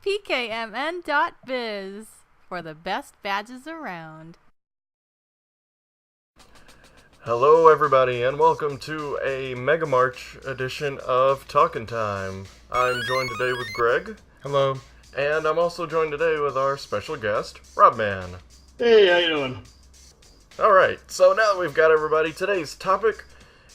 pkmn.biz for the best badges around. Hello everybody and welcome to a Mega March edition of Talkin Time. I'm joined today with Greg. Hello. And I'm also joined today with our special guest, RobMan. Hey, how you doing? Alright, so now that we've got everybody, today's topic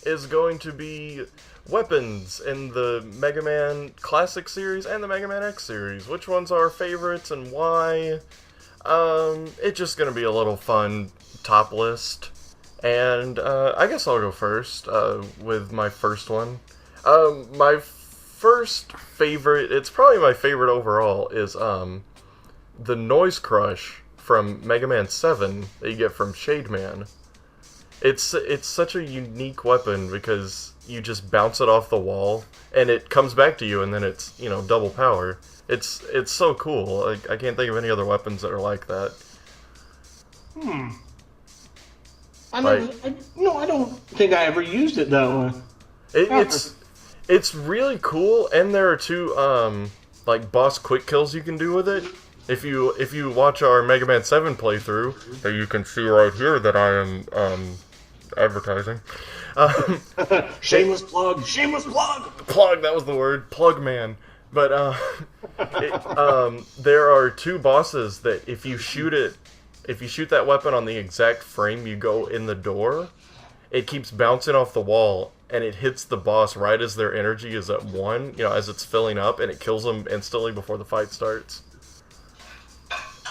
is going to be weapons in the Mega Man Classic series and the Mega Man X series. Which ones are our favorites and why? It's just going to be a little fun top list. And I guess I'll go first with my first one. My first favorite, it's probably my favorite overall, is the Noise Crush from Mega Man 7 that you get from Shademan. It's such a unique weapon because you just bounce it off the wall and it comes back to you and then it's, double power. It's so cool. I can't think of any other weapons that are like that. I don't think I ever used it though. It's really cool, and there are two boss quick kills you can do with it. If you watch our Mega Man 7 playthrough, you can see right here that I am advertising. Shameless plug. Shameless plug. Plug. That was the word. Plug man. But there are two bosses that if you shoot that weapon on the exact frame you go in the door, it keeps bouncing off the wall, and it hits the boss right as their energy is at 1, as it's filling up, and it kills them instantly before the fight starts.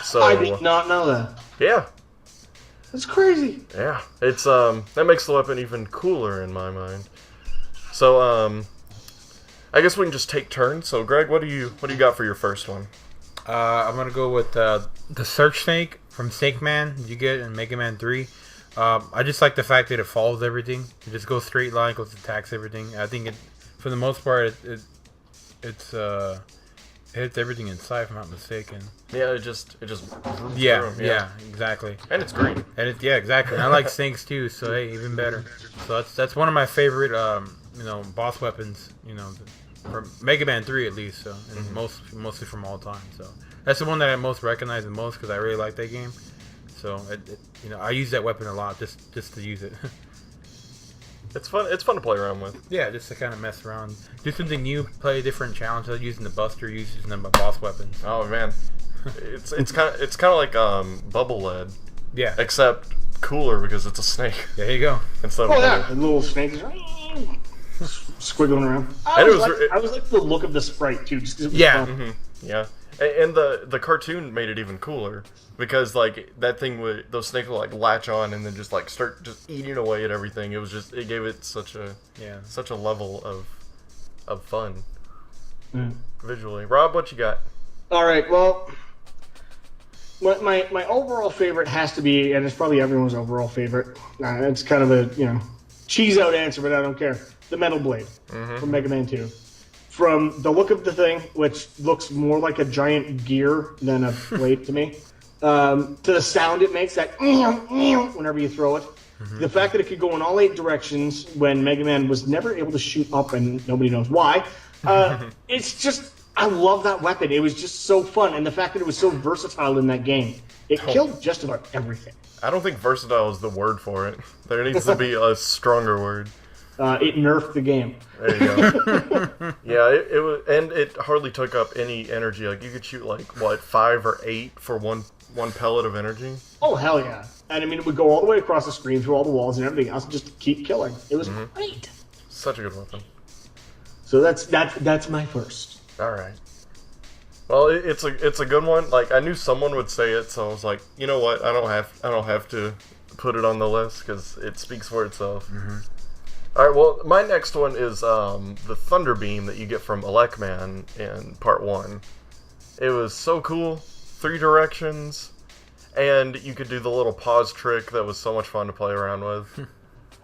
So I did not know that. Yeah. That's crazy. Yeah. It's that makes the weapon even cooler in my mind. So I guess we can just take turns. So Greg, what do you got for your first one? I'm gonna go with the Search Snake from Snake Man you get in Mega Man 3. I just like the fact that it follows everything. It just goes straight line, attacks everything. I think for the most part, it hits everything in sight, if I'm not mistaken. Yeah, it just yeah, exactly. And it's green. And exactly. And I like snakes too, so hey, even better. So that's one of my favorite boss weapons, from Mega Man 3 at least, so and mostly from all time. So that's the one that I most recognize the most because I really like that game. So I use that weapon a lot just to use it. It's fun. It's fun to play around with. Yeah, just to kind of mess around, do something new, play different challenges, using the Buster, using the boss weapons. Oh man, it's kind of like Bubble Lead. Yeah. Except cooler because it's a snake. There you go. Instead of the little snake is squiggling around. I was like the look of the sprite too. Just 'cause it was fun. Yeah. And the cartoon made it even cooler because that thing would those snakes would latch on and then just start just eating away at everything. It gave it such a level of fun visually. Rob, what you got? All right. Well, my overall favorite has to be, and it's probably everyone's overall favorite. It's kind of a cheese out answer, but I don't care. The Metal Blade from Mega Man 2. From the look of the thing, which looks more like a giant gear than a blade to me, to the sound it makes, that whenever you throw it. The fact that it could go in all 8 directions when Mega Man was never able to shoot up and nobody knows why. It's just, I love that weapon. It was just so fun. And the fact that it was so versatile in that game. It killed just about everything. I don't think versatile is the word for it. There needs to be a stronger word. It nerfed the game. There you go. Yeah, it was, and it hardly took up any energy. You could shoot 5 or 8 for one pellet of energy. Oh hell yeah! And I mean, it would go all the way across the screen through all the walls and everything else, and just keep killing. It was great. Such a good weapon. So that's my first. All right. Well, it's a good one. I knew someone would say it, so I was like, you know what? I don't have to put it on the list because it speaks for itself. Alright, well, my next one is the Thunder Beam that you get from Elecman in Part 1. It was so cool. 3 directions. And you could do the little pause trick that was so much fun to play around with.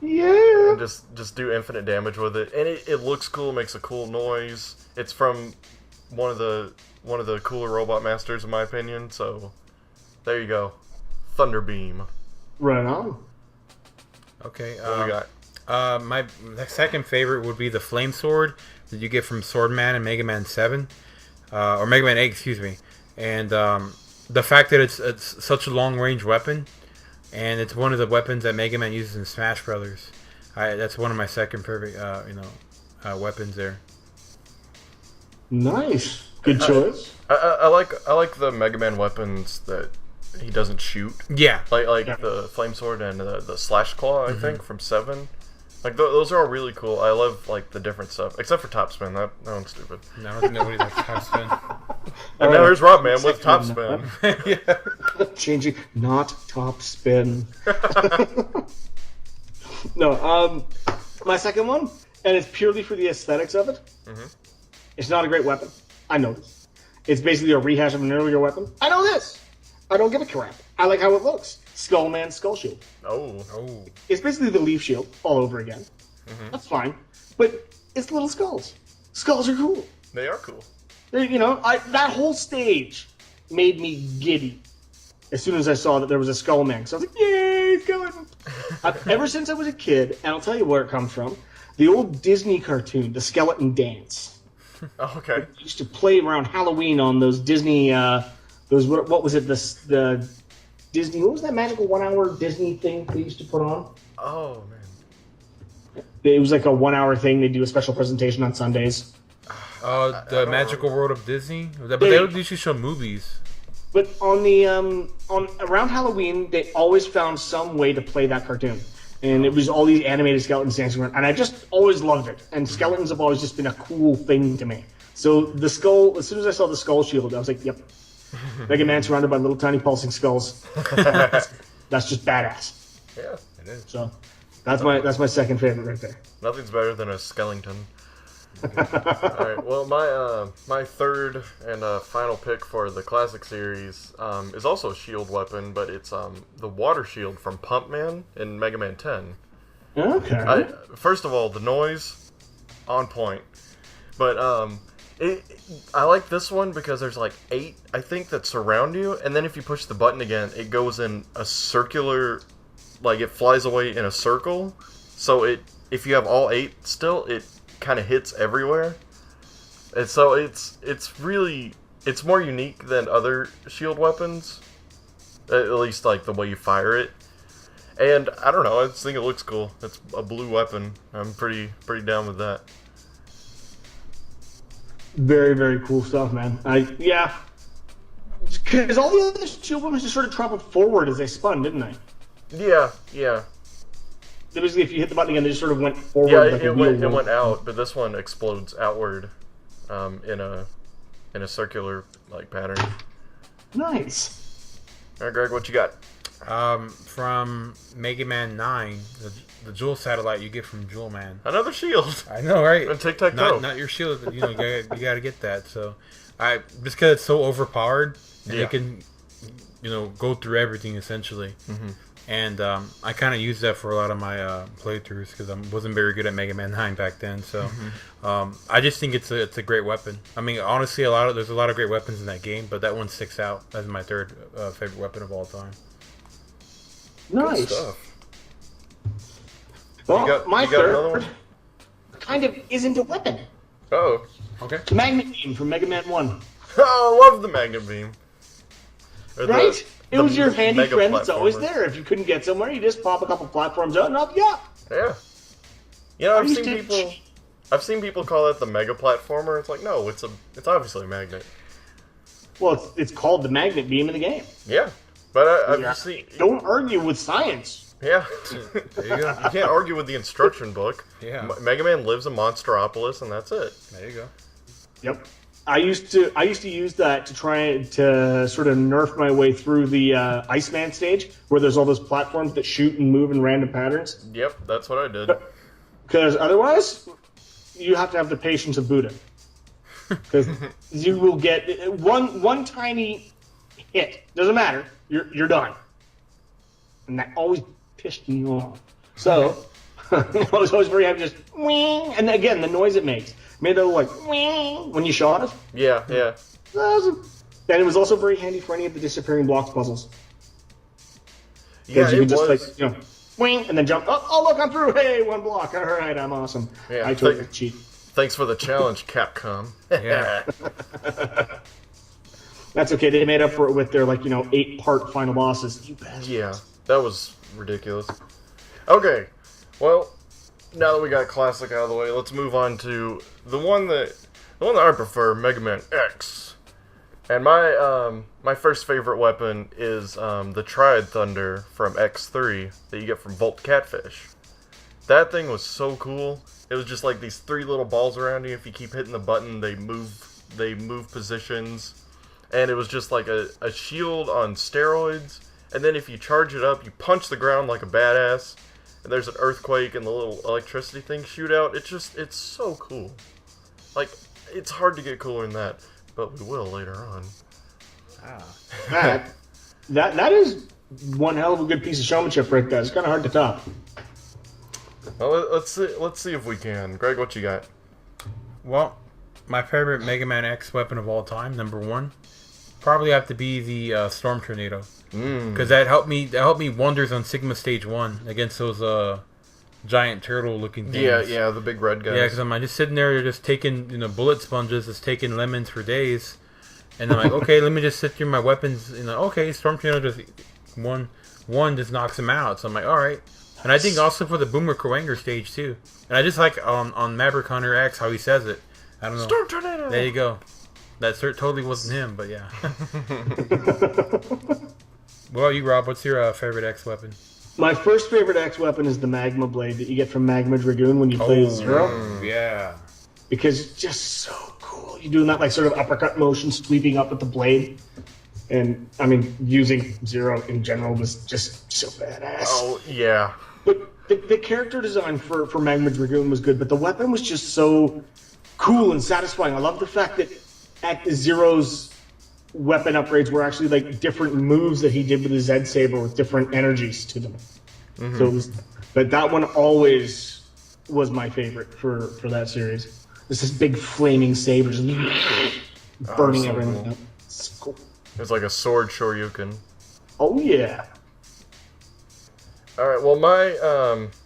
Yeah! And just do infinite damage with it. And it looks cool, makes a cool noise. It's from one of the cooler Robot Masters, in my opinion. So, there you go. Thunder Beam. Right on. Okay, What we got? My second favorite would be the Flame Sword that you get from Swordman and Mega Man 7. or Mega Man 8, excuse me. And the fact that it's such a long range weapon, and it's one of the weapons that Mega Man uses in Smash Brothers. That's one of my second perfect, weapons there. Nice, good choice. I like the Mega Man weapons that he doesn't shoot. Yeah, like the Flame Sword and the Slash Claw. I think from 7. Like those are all really cool. I love like the different stuff, except for Top Spin. That one's stupid. No, I don't think nobody likes Top Spin. And now here's RobMan with Top Spin. Yeah. Changing, not Top Spin. No, my second one, and it's purely for the aesthetics of it. Mm-hmm. It's not a great weapon. I know this. It's basically a rehash of an earlier weapon. I know this. I don't give a crap. I like how it looks. Skullman's Skull Shield. Oh. It's basically the Leaf Shield all over again. Mm-hmm. That's fine. But it's little skulls. Skulls are cool. They are cool. That whole stage made me giddy as soon as I saw that there was a Skullman. So I was like, yay, Skeleton! Ever since I was a kid, and I'll tell you where it comes from, the old Disney cartoon, The Skeleton Dance. Oh, okay. It used to play around Halloween on those Disney, what was it, the Disney, what was that magical 1 hour Disney thing they used to put on? Oh, man. It was like a 1 hour thing. They do a special presentation on Sundays. The Magical World of Disney? But they would usually show movies. But on around Halloween, they always found some way to play that cartoon. And it was all these animated skeletons dancing around. And I just always loved it. And skeletons have always just been a cool thing to me. So the skull, as soon as I saw the skull shield, I was like, yep. Mega Man surrounded by little tiny pulsing skulls. That's just badass. Yeah, it is. So that's my second favorite right there. Nothing's better than a skeleton. Alright, well my third and final pick for the classic series is also a shield weapon, but it's the water shield from Pump Man in Mega Man 10. Okay. First of all, the noise on point. But I like this one because there's like 8, I think, that surround you, and then if you push the button again, it goes in a circular, like it flies away in a circle. So if you have all 8 still, it kind of hits everywhere. And so it's more unique than other shield weapons, at least like the way you fire it. And I don't know, I just think it looks cool. It's a blue weapon. I'm pretty down with that. Very, very cool stuff, man. Because all the other shield weapons just sort of traveled forward as they spun, didn't they? Yeah. Basically, if you hit the button again, they just sort of went forward. Yeah, like it went out, but this one explodes outward, in a circular like pattern. Nice. All right, Greg, what you got? From Mega Man 9, the Jewel satellite you get from Jewel Man. Another shield. I know, right? And tic-tac-toe. Not your shield. You gotta get that. So, just because it's so overpowered, and it can, go through everything essentially. Mm-hmm. And I kind of used that for a lot of my playthroughs because I wasn't very good at Mega Man 9 back then. So I just think it's a great weapon. I mean, honestly, there's a lot of great weapons in that game, but that one sticks out as my third favorite weapon of all time. Nice. Good stuff. Well, my third one? kind of isn't a weapon. Oh, okay. Magnet Beam from Mega Man 1. Oh, I love the Magnet Beam. Right? It was your handy mega friend that's always platformer. there. If you couldn't get somewhere, you just pop a couple platforms out and up you up. Yeah. I've seen people call that the Mega Platformer. It's like, no, it's obviously a magnet. Well, it's called the Magnet Beam in the game. Yeah, but I've seen. Don't argue with science. Yeah, There you go. you can't argue with the instruction book. Yeah. Mega Man lives in Monstropolis, and that's it. There you go. Yep. I used to use that to try to sort of nerf my way through the Iceman stage, where there's all those platforms that shoot and move in random patterns. Yep, that's what I did. Because otherwise, you have to have the patience of Buddha. Because you will get one tiny hit. Doesn't matter. You're done. And that always pissed me off. So I was always very happy, just wing, and again the noise it makes made that like wing when you shot it. Yeah. And it was also very handy for any of the disappearing blocks puzzles. Yeah, you it can was. just wing, and then jump. Oh, look, I'm through. Hey, one block. All right, I'm awesome. Yeah, I totally cheat. Thanks for the challenge, Capcom. Yeah. That's okay. They made up for it with their 8-part final bosses. You bet. Yeah, that was ridiculous. Okay, well, now that we got classic out of the way, let's move on to the one that I prefer, Mega Man X. And my first favorite weapon is the Triad Thunder from X3 that you get from Volt Catfish. That thing was so cool. It was just like these 3 little balls around you. If you keep hitting the button, they move positions. And it was just like a shield on steroids. And then if you charge it up, you punch the ground like a badass. And there's an earthquake and the little electricity things shoot out. It's so cool. Like, it's hard to get cooler than that. But we will later on. That is one hell of a good piece of showmanship right there. It's kind of hard to top. Well, let's see if we can. Greg, what you got? Well, my favorite Mega Man X weapon of all time, number 1, probably have to be the Storm Tornado, because that helped me wonders on Sigma Stage 1 against those giant turtle-looking things. Yeah, the big red guys. Yeah, because I'm just sitting there, just taking bullet sponges, just taking lemons for days, and I'm like, okay, let me just sit through my weapons. Okay, Storm Tornado just one just knocks him out. So I'm like, all right. And I think also for the Boomer Kroanger stage too. And I just like on Maverick Hunter X how he says it. I don't know. Storm Tornado. There you go. That totally wasn't him, but yeah. What about you, Rob? What's your favorite X weapon? My first favorite X weapon is the Magma Blade that you get from Magma Dragoon when you play Zero. Yeah. Because it's just so cool. You're doing that sort of uppercut motion, sweeping up with the blade. And, I mean, using Zero in general was just so badass. Oh, yeah. But the character design for Magma Dragoon was good, but the weapon was just so cool and satisfying. I love the fact that Zero's weapon upgrades were actually different moves that he did with his Zed Saber with different energies to them. Mm-hmm. But that one always was my favorite for that series. It's this big flaming sabers burning everything cool. up. It's cool. It's like a sword shoryuken. Oh yeah. All right. Well,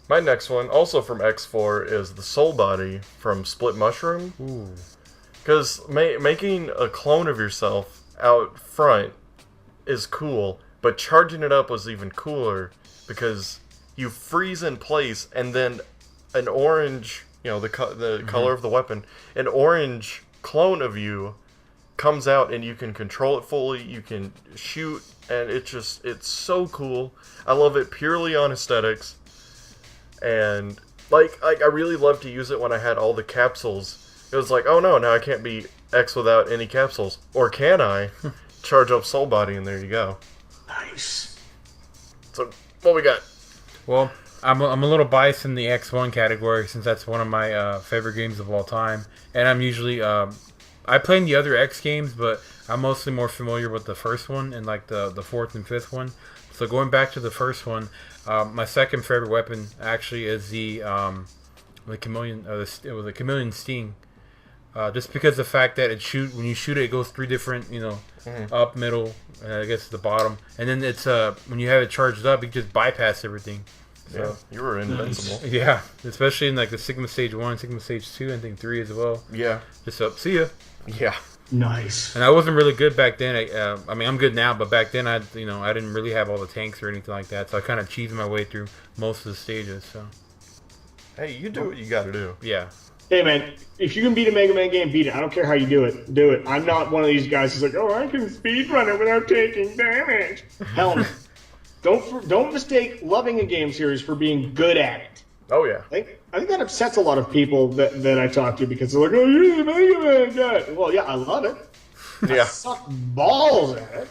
my next one, also from X4, is the Soul Body from Split Mushroom. Ooh. Because making a clone of yourself out front is cool, but charging it up was even cooler because you freeze in place and then an orange, the color of the weapon, an orange clone of you comes out and you can control it fully, you can shoot, and it's so cool. I love it purely on aesthetics, and I really love to use it when I had all the capsules. It was like, oh no, now I can't be X without any capsules. Or can I? Charge up Soul Body and there you go. Nice. So, what we got? Well, I'm a little biased in the X1 category since that's one of my favorite games of all time. And I'm usually... I play in the other X games, but I'm mostly more familiar with the first one and the fourth and fifth one. So going back to the first one, my second favorite weapon actually is the chameleon. It was a chameleon sting. Just because the fact that when you shoot it, it goes 3 different, up, middle, and I guess the bottom, and then it's when you have it charged up, you just bypass everything. So, yeah, you were invincible. Yeah, especially in the Sigma Stage 1, Sigma Stage 2, and I think 3 as well. Yeah. Just see ya. Yeah. Nice. And I wasn't really good back then. I mean, I'm good now, but back then I didn't really have all the tanks or anything like that, so I kind of cheesed my way through most of the stages. So. Hey, you do what you got to do. Yeah. Hey man, if you can beat a Mega Man game, beat it. I don't care how you do it. Do it. I'm not one of these guys who's like, oh, I can speedrun it without taking damage. Hell no. Don't mistake loving a game series for being good at it. Oh yeah. I think that upsets a lot of people that I talk to because they're like, oh, you're the Mega Man guy. Well, yeah, I love it. Yeah. I suck balls at it,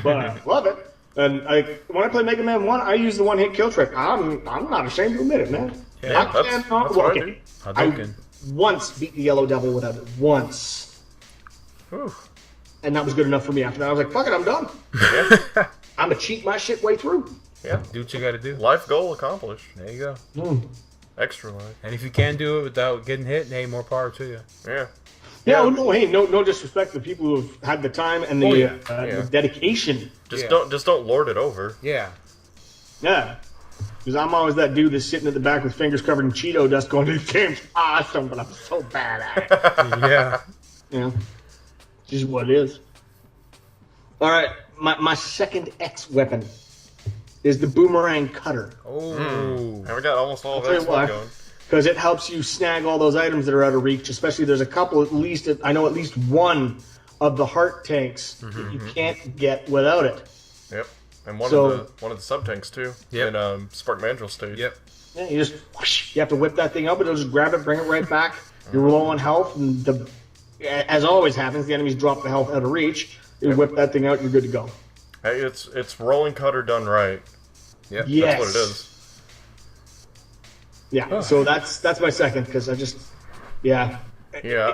but I love it. And when I play Mega Man 1, I use the one-hit kill trick. I'm not ashamed to admit it, man. Yeah, that's what I do. Hadouken. Once beat the Yellow Devil without it. Once. Whew. And that was good enough for me after that. I was like, fuck it, I'm done. Yeah. I'm going to cheat my shit way through. Yeah. Do what you got to do. Life goal accomplished. There you go. Extra life. And if you can do it without getting hit, hey, more power to you. Yeah. Yeah, no disrespect to the people who have had the time and the dedication. Just don't lord it over. Yeah. Yeah. Because I'm always that dude that's sitting at the back with fingers covered in Cheeto dust going, this game's awesome, but I'm so bad at it. Yeah. You know, just what it is. All right, my second X weapon is the boomerang cutter. Oh. And we got almost all of I'll tell you why. X1 going. Because it helps you snag all those items that are out of reach, especially there's a couple, at least one of the heart tanks that you can't get without it. Yep. And one of the sub tanks too. Yep. In Spark Mandrill stage. Yep. Yeah, you just whoosh, you have to whip that thing up, and it'll just grab it, bring it right back. You're low on health, and as always happens, the enemies drop the health out of reach. You whip that thing out, you're good to go. Hey, it's rolling cutter done right. Yep. Yes. That's what it is. Yeah, so that's my second, because Yeah.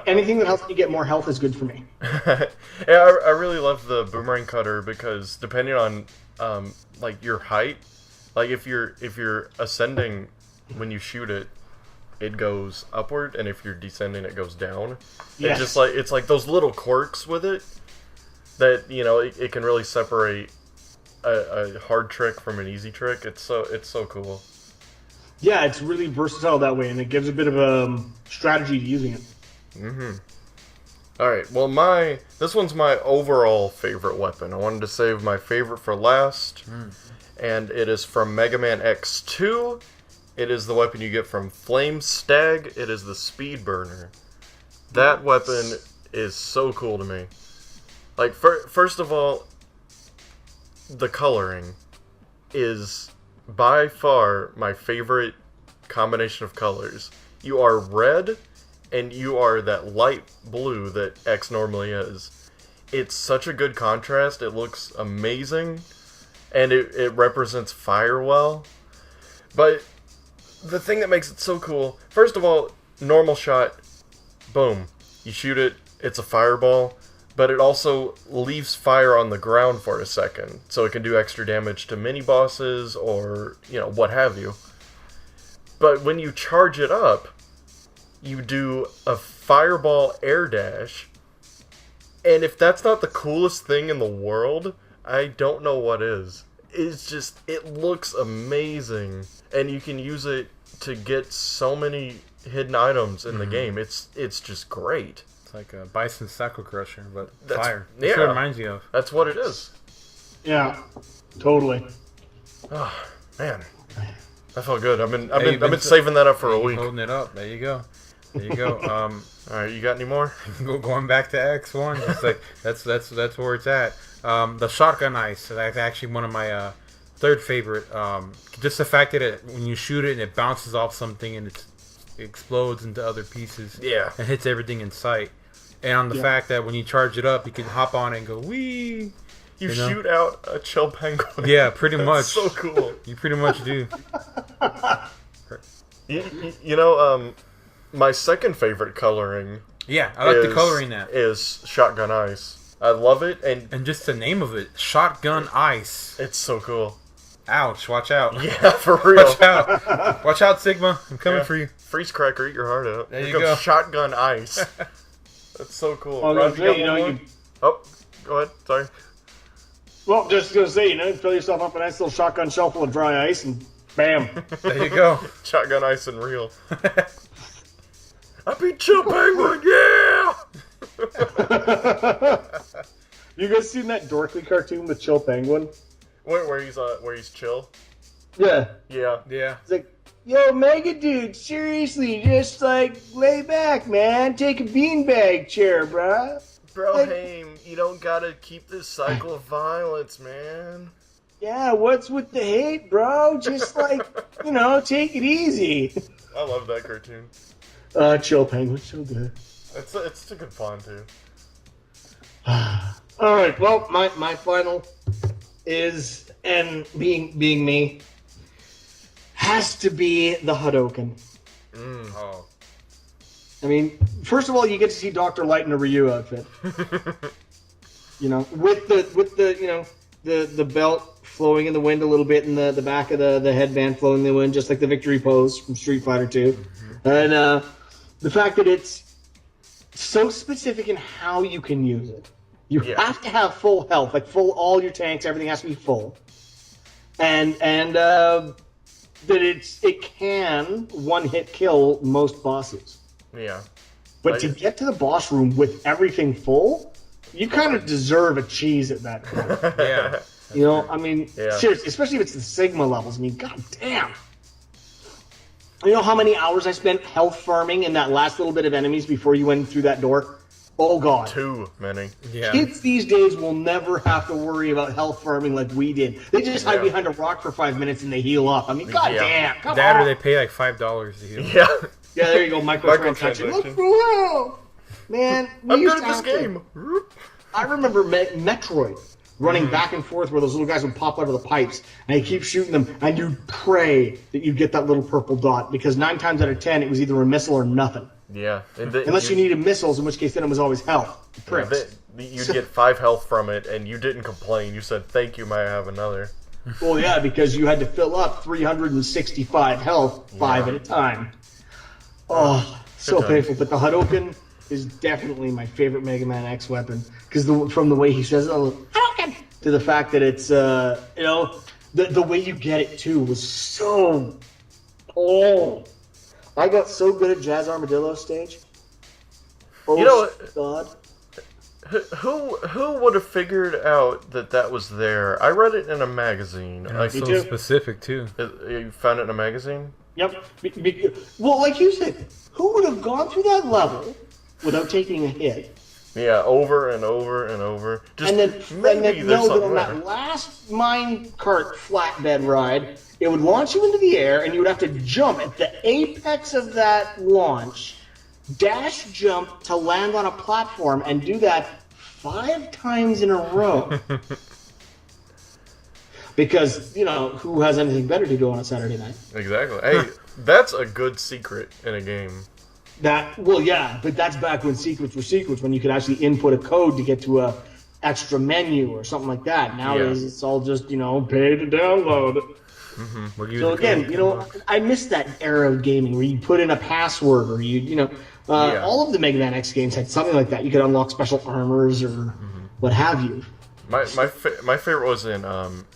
Anything that helps me get more health is good for me. Yeah, I really love the boomerang cutter because depending on like your height, like if you're ascending when you shoot it, it goes upward, and if you're descending, it goes down. Yes. It's like those little quirks with it that it can really separate a hard trick from an easy trick. It's so cool. Yeah, it's really versatile that way, and it gives a bit of a strategy to using it. All right, well, this one's my overall favorite weapon. I wanted to save my favorite for last, and it is from Mega Man X2. It is the weapon you get from Flame Stag. It is the Speed Burner. That weapon is so cool to me. Like, first of all, the coloring is by far my favorite combination of colors. You are red, and you are that light blue that X normally is. It's such a good contrast. It looks amazing, and it represents fire well. But the thing that makes it so cool, first of all, normal shot, boom, you shoot it, it's a fireball, but it also leaves fire on the ground for a second, so it can do extra damage to mini bosses or, what have you. But when you charge it up, you do a fireball air dash, and if that's not the coolest thing in the world, I don't know what is. It looks amazing, and you can use it to get so many hidden items in the game. It's just great. It's like a Bison Saco Crusher, but That's- fire. yeah. That's what it reminds you of. That's what it is. Yeah, totally. Oh, man. That felt good. I've Hey, you've been been saving that up for a week. Holding it up. There you go. There you go. Alright, you got any more? Going back to X1, it's like that's where it's at. The shotgun ice. That's actually one of my third favorite. Just the fact that when you shoot it and it bounces off something and it explodes into other pieces. Yeah. And hits everything in sight. And on the fact that when you charge it up, you can hop on it and go wee. You shoot out a chill penguin. Yeah, pretty That's much. so cool. You pretty much do. My second favorite coloring. Yeah, I like the coloring that. Is Shotgun Ice. I love it, and just the name of it, Shotgun Ice. it's so cool. Ouch! Watch out! Yeah, for real. Watch out! Watch out, Sigma! I'm coming for you. Freeze Cracker, eat your heart out. There Here you comes go. Shotgun Ice. That's so cool. Well, Roger, you got know, one more? Oh, go ahead. Sorry. Well, just gonna say, fill yourself up a nice little shotgun shell full of dry ice, and bam. There you go. Shotgun Ice and real. I beat Chill Penguin, yeah! You guys seen that Dorkly cartoon with Chill Penguin? Where he's chill? Yeah. Yeah. Yeah. It's like, yo, Mega Dude, seriously, just lay back, man. Take a beanbag chair, bruh. Bro, Haim, you don't gotta keep this cycle of violence, man. Yeah, what's with the hate, bro? Just take it easy. I love that cartoon. Chill Penguin, so good. It's a good fun too. All right, well, my final is, and being me, has to be the Hadoken. Oh. I mean, first of all, you get to see Dr. Light in a Ryu outfit. With the belt flowing in the wind a little bit, and the back of the headband flowing in the wind, just like the victory pose from Street Fighter 2. And the fact that it's so specific in how you can use it. You have to have full health, all your tanks, everything has to be full. And that it can one-hit kill most bosses. Yeah. But to get to the boss room with everything full, you kind of deserve a cheese at that point. Yeah. You know, I mean, Yeah. seriously, especially if it's the Sigma levels. I mean, goddamn. You know how many hours I spent health farming in that last little bit of enemies before you went through that door? Oh, God. Too many. Yeah. Kids these days will never have to worry about health farming like we did. They just hide behind a rock for 5 minutes and they heal up. I mean, goddamn, come That on. or they pay like $5 to heal. Yeah. Yeah, there you go, microtransaction. Look for hell. Man, I'm good at this game. I remember Metroid running back and forth where those little guys would pop out of the pipes, and you keep shooting them, and you pray that you get that little purple dot, because 9 times out of 10, it was either a missile or nothing. Yeah. Unless you needed missiles, in which case then it was always health. Pricks. You'd get 5 health from it, and you didn't complain. You said, "Thank you, may I have another?" Well, yeah, because you had to fill up 365 health, 5 at a time. Oh, so painful. But the Hadouken is definitely my favorite Mega Man X weapon, because from the way he says it, Hadouken, to the fact that it's, you know, the way you get it, too, was so... Oh... I got so good at Jazz Armadillo stage. Oh, You know, God. Who would have figured out that was there? I read it in a magazine. And Like, it's too. so specific too. you found it in a magazine? Yep. Well, like you said, who would have gone through that level without taking a hit? Yeah, over and over and over. Just And then maybe there's know that something on there. that last mine cart flatbed ride, it would launch you into the air, and you would have to jump at the apex of that launch, dash jump to land on a platform, and do that 5 times in a row. Because, you know, who has anything better to do on a Saturday night? Exactly. Hey, that's a good secret in a game. Well, yeah, but that's back when secrets were secrets, when you could actually input a code to get to a extra menu or something like that. Nowadays, It's all just, you know, pay to download. We'll give you So the again, code. you know, I miss that era of gaming where you put in a password, or you know, all of the Mega Man X games had something like that. You could unlock special armors or what have you. My favorite was in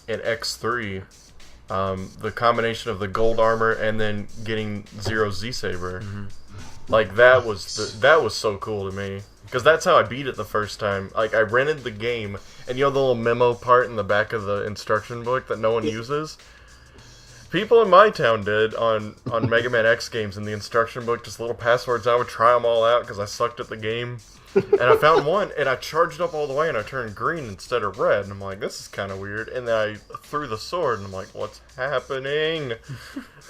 X3, the combination of the gold armor and then getting Zero Z Saber. Like that was so cool to me, because that's how I beat it the first time. Like I rented the game, and you know the little memo part in the back of the instruction book that no one uses. People in my town did on Mega Man X games in the instruction book, just little passwords. I would try them all out because I sucked at the game. And I found one, and I charged up all the way, and I turned green instead of red. And I'm like, this is kind of weird. And then I threw the sword, and I'm like, what's happening?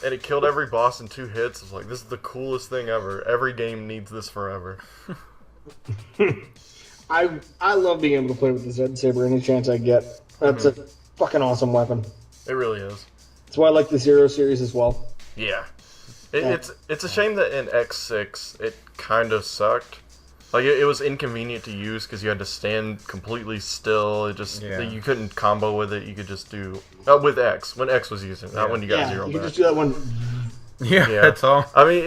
And it killed every boss in 2 hits. I was like, this is the coolest thing ever. Every game needs this forever. I love being able to play with the Zed Saber any chance I get. That's a fucking awesome weapon. It really is. That's why I like the Zero series as well. Yeah. It's a shame that in X6 it kind of sucked. Like, it was inconvenient to use because you had to stand completely still. It just, you couldn't combo with it. You could just do, with X, when X was using it, not when you got Zero you back. could just do that one. Yeah, that's all. I mean,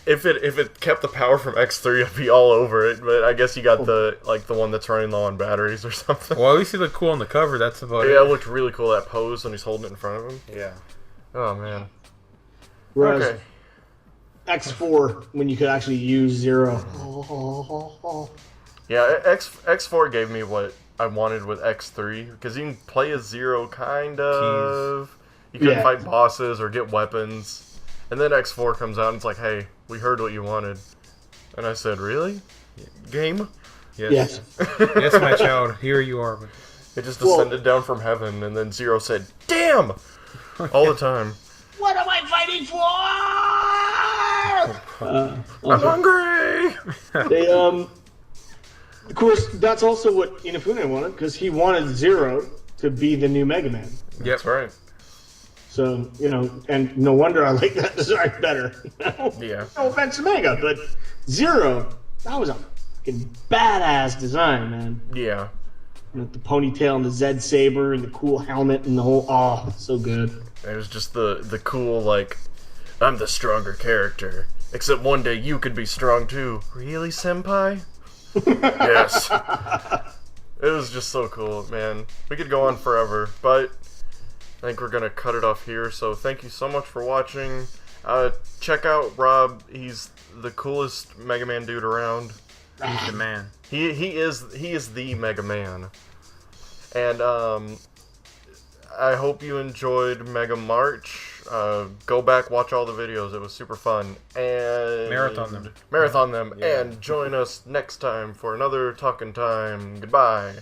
if it kept the power from X3, I'd be all over it. But I guess you got the one that's running low on batteries or something. Well, at least he looked cool on the cover. That's about Yeah, it. it looked really cool, that pose when he's holding it in front of him. Yeah. Oh, man. Whereas Okay. X4, when you could actually use Zero. Yeah, X4 gave me what I wanted with X3, because you can play as Zero, kind of. You couldn't fight bosses or get weapons. And then X4 comes out and it's like, hey, we heard what you wanted. And I said, really? Game? Yes. Yes, my child. Here you are. It just descended down from heaven, and then Zero said, damn! All the time. What am I fighting for? I'm hungry! They, of course, that's also what Inafune wanted, because he wanted Zero to be the new Mega Man. That's right. So, you know, and no wonder I like that design better. Yeah. No offense to Mega, but Zero, that was a fucking badass design, man. Yeah. With the ponytail and the Zed Saber and the cool helmet and the whole, so good. It was just the cool, like, I'm the stronger character. Except one day you could be strong too. Really, senpai? Yes. It was just so cool, man. We could go on forever, but I think we're going to cut it off here. So thank you so much for watching. Check out Rob. He's the coolest Mega Man dude around. He's the man. He is the Mega Man. And I hope you enjoyed Mega March. Go back, watch all the videos. It was super fun. And Marathon them. And join us next time for another Talkin' Time. Goodbye.